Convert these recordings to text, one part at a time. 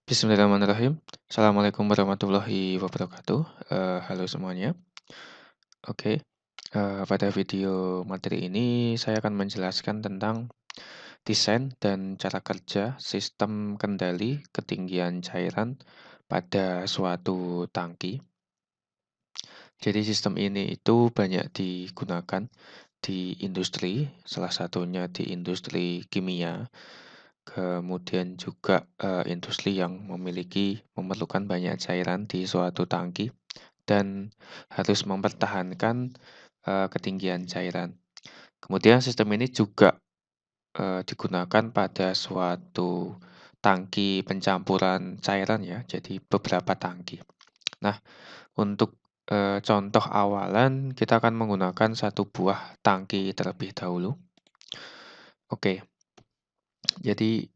Bismillahirrahmanirrahim. Assalamualaikum warahmatullahi wabarakatuh. Halo semuanya. Oke, pada video materi ini saya akan menjelaskan tentang desain dan cara kerja sistem kendali ketinggian cairan pada suatu tangki. Jadi sistem ini itu banyak digunakan di industri, salah satunya di industri kimia. Kemudian juga, industri yang memerlukan banyak cairan di suatu tangki dan harus mempertahankan, ketinggian cairan. Kemudian sistem ini juga, digunakan pada suatu tangki pencampuran cairan ya, jadi beberapa tangki. Nah, untuk, contoh awalan kita akan menggunakan satu buah tangki terlebih dahulu. Oke. Jadi,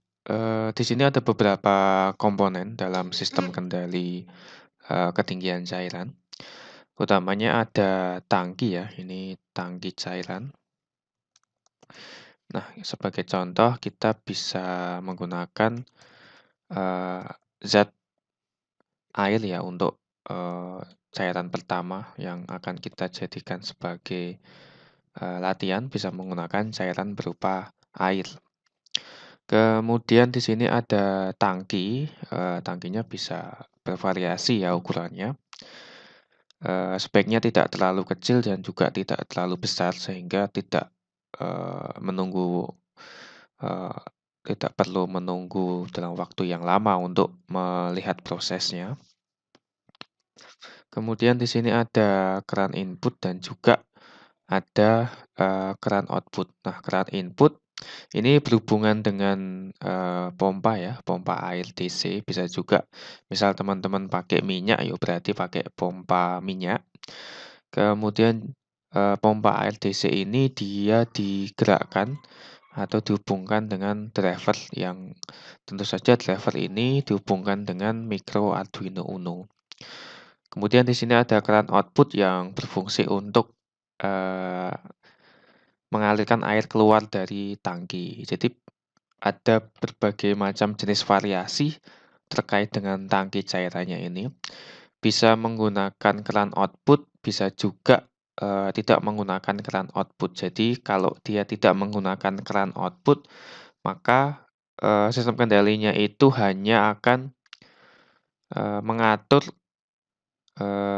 di sini ada beberapa komponen dalam sistem kendali, ketinggian cairan. Utamanya ada tangki ya, ini tangki cairan. Nah, sebagai contoh kita bisa menggunakan, eee, zat air ya untuk, cairan pertama yang akan kita jadikan sebagai, latihan bisa menggunakan cairan berupa air. Kemudian di sini ada tangki, tangkinya bisa bervariasi ya ukurannya, sebaiknya tidak terlalu kecil dan juga tidak terlalu besar sehingga tidak, menunggu eee, tidak perlu menunggu dalam waktu yang lama untuk melihat prosesnya. Kemudian di sini ada keran input dan juga ada, keran output. Nah, keran input ini berhubungan dengan, pompa ya, pompa air DC, bisa juga misal teman-teman pakai minyak, ya berarti pakai pompa minyak. Kemudian, pompa air DC ini dia digerakkan atau dihubungkan dengan driver yang tentu saja driver ini dihubungkan dengan micro Arduino Uno. Kemudian di sini ada keran output yang berfungsi untuk, eee, mengalirkan air keluar dari tangki. Jadi ada berbagai macam jenis variasi terkait dengan tangki cairannya ini. Bisa menggunakan keran output, bisa juga, tidak menggunakan keran output. Jadi kalau dia tidak menggunakan keran output, maka, sistem kendalinya itu hanya akan, mengatur,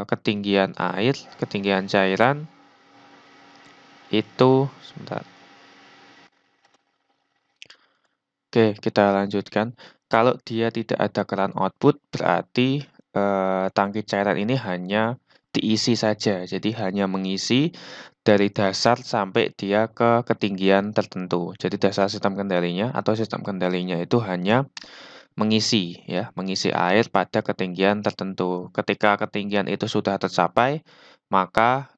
ketinggian air, ketinggian cairan itu sebentar. Oke, kita lanjutkan. Kalau dia tidak ada keran output, berarti, tangki cairan ini hanya diisi saja. Jadi hanya mengisi dari dasar sampai dia ke ketinggian tertentu. Jadi dasar sistem kendalinya atau sistem kendalinya itu hanya mengisi ya, mengisi air pada ketinggian tertentu. Ketika ketinggian itu sudah tercapai, maka,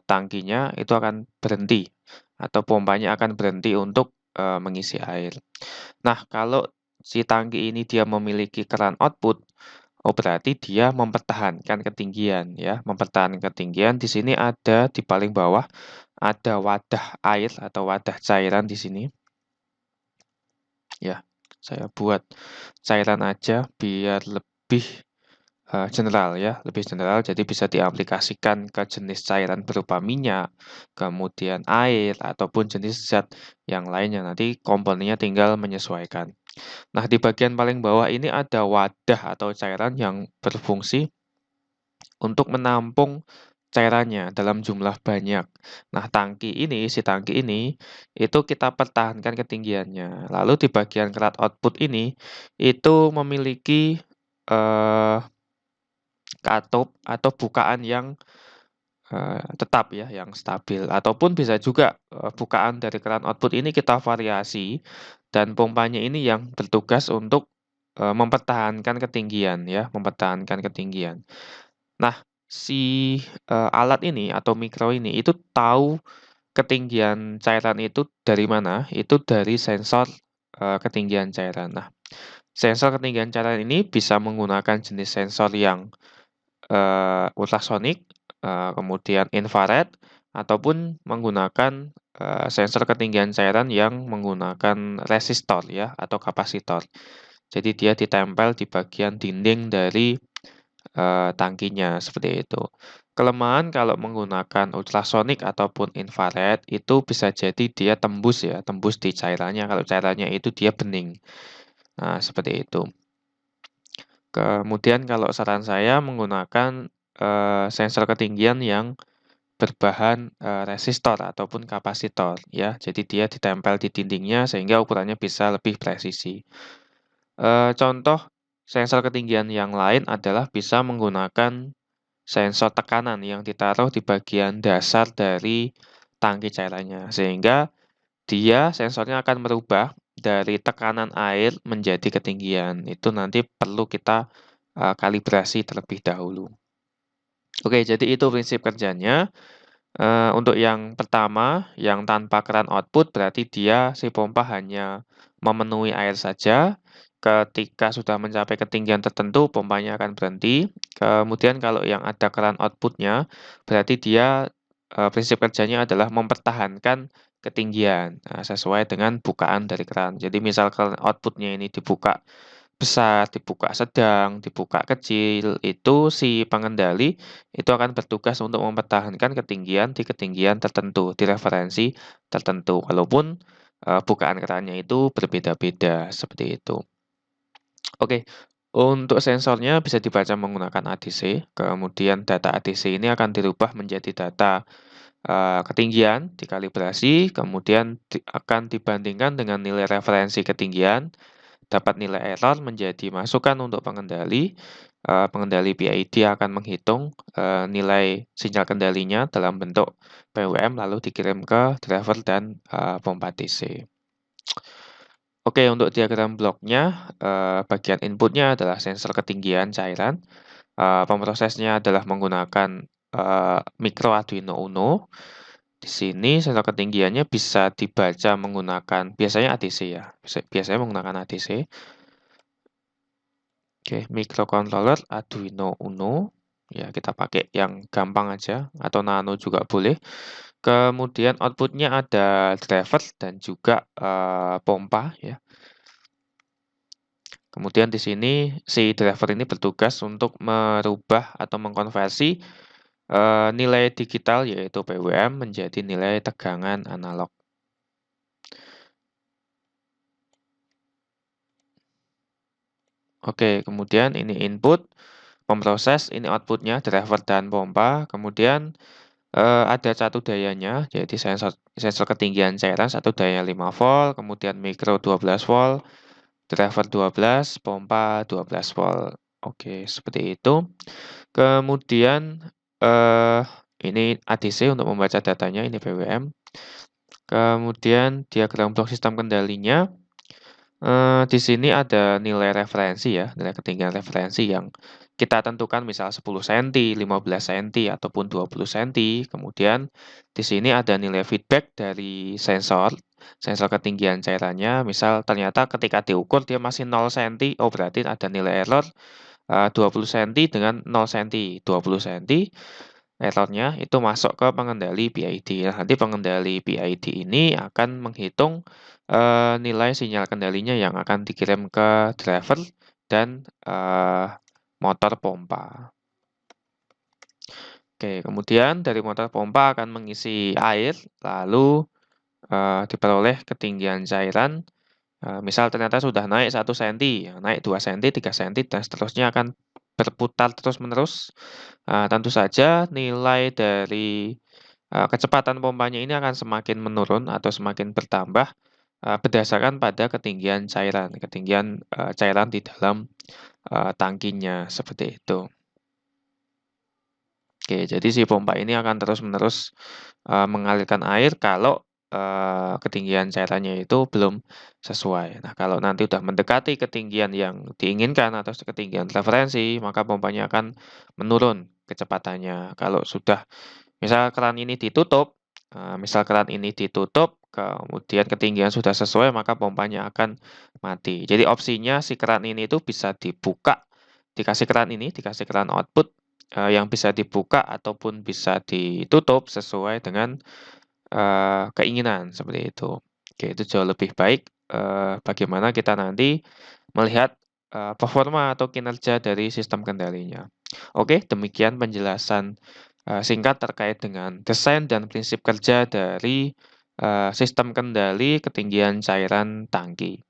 tangkinya itu akan berhenti atau pompanya akan berhenti untuk, mengisi air. Nah, kalau si tangki ini dia memiliki keran output, oh berarti dia mempertahankan ketinggian ya, mempertahankan ketinggian. Di sini ada di paling bawah ada wadah air atau wadah cairan di sini. Ya, saya buat cairan aja biar lebih general ya, lebih general. Jadi bisa diaplikasikan ke jenis cairan berupa minyak, kemudian air ataupun jenis zat yang lainnya. Nanti komponennya tinggal menyesuaikan. Nah, di bagian paling bawah ini ada wadah atau cairan yang berfungsi untuk menampung cairannya dalam jumlah banyak. Nah, si tangki ini, itu kita pertahankan ketinggiannya. Lalu di bagian kerat output ini, itu memiliki, eee, katup atau bukaan yang, tetap ya, yang stabil. Ataupun bisa juga, bukaan dari keran output ini kita variasi, dan pompanya ini yang bertugas untuk, mempertahankan ketinggian ya, mempertahankan ketinggian. Nah, si, alat ini atau mikro ini itu tahu ketinggian cairan itu dari mana, itu dari sensor, ketinggian cairan. Nah, sensor ketinggian cairan ini bisa menggunakan jenis sensor yang, ultrasonik, kemudian infrared, ataupun menggunakan, sensor ketinggian cairan yang menggunakan resistor ya, atau kapasitor. Jadi dia ditempel di bagian dinding dari tangkinya, seperti itu. Kelemahan kalau menggunakan ultrasonik ataupun infrared itu bisa jadi dia tembus ya, tembus di cairannya, kalau cairannya itu dia bening. Nah, seperti itu. Kemudian kalau saran saya menggunakan, sensor ketinggian yang berbahan, resistor ataupun kapasitor ya. Jadi dia ditempel di dindingnya sehingga ukurannya bisa lebih presisi. Contoh sensor ketinggian yang lain adalah bisa menggunakan sensor tekanan yang ditaruh di bagian dasar dari tangki cairannya, sehingga dia sensornya akan merubah dari tekanan air menjadi ketinggian. Itu nanti perlu kita, kalibrasi terlebih dahulu. Oke, jadi itu prinsip kerjanya. Untuk yang pertama, yang tanpa keran output berarti dia si pompa hanya memenuhi air saja. Ketika sudah mencapai ketinggian tertentu, pompanya akan berhenti. Kemudian kalau yang ada keran output-nya, berarti dia prinsip kerjanya adalah mempertahankan ketinggian sesuai dengan bukaan dari keran. Jadi misal keran output-nya ini dibuka besar, dibuka sedang, dibuka kecil, itu si pengendali itu akan bertugas untuk mempertahankan ketinggian di ketinggian tertentu, di referensi tertentu, walaupun bukaan kerannya itu berbeda-beda, seperti itu. Oke, untuk sensornya bisa dibaca menggunakan ADC, kemudian data ADC ini akan dirubah menjadi data ketinggian, dikalibrasi, kemudian akan dibandingkan dengan nilai referensi ketinggian, dapat nilai error menjadi masukan untuk pengendali. Pengendali PID akan menghitung nilai sinyal kendalinya dalam bentuk PWM lalu dikirim ke driver dan pompa DC. Oke, untuk diagram bloknya, bagian inputnya adalah sensor ketinggian cairan. Pemrosesnya adalah menggunakan micro Arduino Uno. Di sini sensor ketinggiannya bisa dibaca menggunakan biasanya ADC ya, biasanya menggunakan ADC. Oke, microcontroller Arduino Uno. Ya, kita pakai yang gampang aja, atau nano juga boleh. Kemudian outputnya ada driver dan juga pompa ya. Kemudian di sini si driver ini bertugas untuk merubah atau mengkonversi nilai digital yaitu PWM menjadi nilai tegangan analog. Oke, kemudian ini input, pemroses, ini outputnya driver dan pompa. Kemudian ada satu dayanya, yaitu sensor ketinggian cairan satu dayanya 5 volt, kemudian mikro 12 volt, driver 12, pompa 12 volt. Oke, seperti itu. Kemudian ini ADC untuk membaca datanya, ini PWM. Kemudian diagram blok sistem kendalinya. Di sini ada nilai referensi ya, nilai ketinggian referensi yang kita tentukan misal 10 cm, 15 cm, ataupun 20 cm. Kemudian di sini ada nilai feedback dari sensor ketinggian cairannya. Misal ternyata ketika diukur dia masih 0 cm, oh berarti ada nilai error 20 cm dengan 0 cm. 20 cm errornya itu masuk ke pengendali PID. Nah, nanti pengendali PID ini akan menghitung nilai sinyal kendalinya yang akan dikirim ke driver dan motor pompa. Oke, kemudian dari motor pompa akan mengisi air, lalu diperoleh ketinggian cairan. Misal ternyata sudah naik 1 cm, naik 2 cm, 3 cm, dan seterusnya akan berputar terus-menerus. Tentu saja nilai dari kecepatan pompanya ini akan semakin menurun atau semakin bertambah berdasarkan pada ketinggian cairan di dalam tangkinya, seperti itu. Oke, jadi si pompa ini akan terus-menerus mengalirkan air kalau ketinggian cairannya itu belum sesuai. Nah, kalau nanti sudah mendekati ketinggian yang diinginkan atau ketinggian referensi, maka pompanya akan menurun kecepatannya. Kalau sudah misal keran ini ditutup, kemudian ketinggian sudah sesuai, maka pompanya akan mati. Jadi opsinya si keran ini itu bisa dibuka, dikasih keran output yang bisa dibuka ataupun bisa ditutup sesuai dengan keinginan, seperti itu. Oke, itu jauh lebih baik bagaimana kita nanti melihat performa atau kinerja dari sistem kendalinya. Oke, demikian penjelasan, singkat terkait dengan desain dan prinsip kerja dari, sistem kendali ketinggian cairan tangki.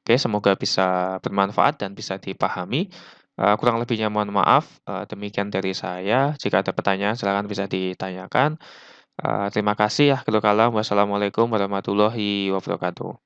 Oke, semoga bisa bermanfaat dan bisa dipahami. Kurang lebihnya mohon maaf, demikian dari saya. Jika ada pertanyaan silakan bisa ditanyakan. Terima kasih, akhirul kalam. Wassalamualaikum warahmatullahi wabarakatuh.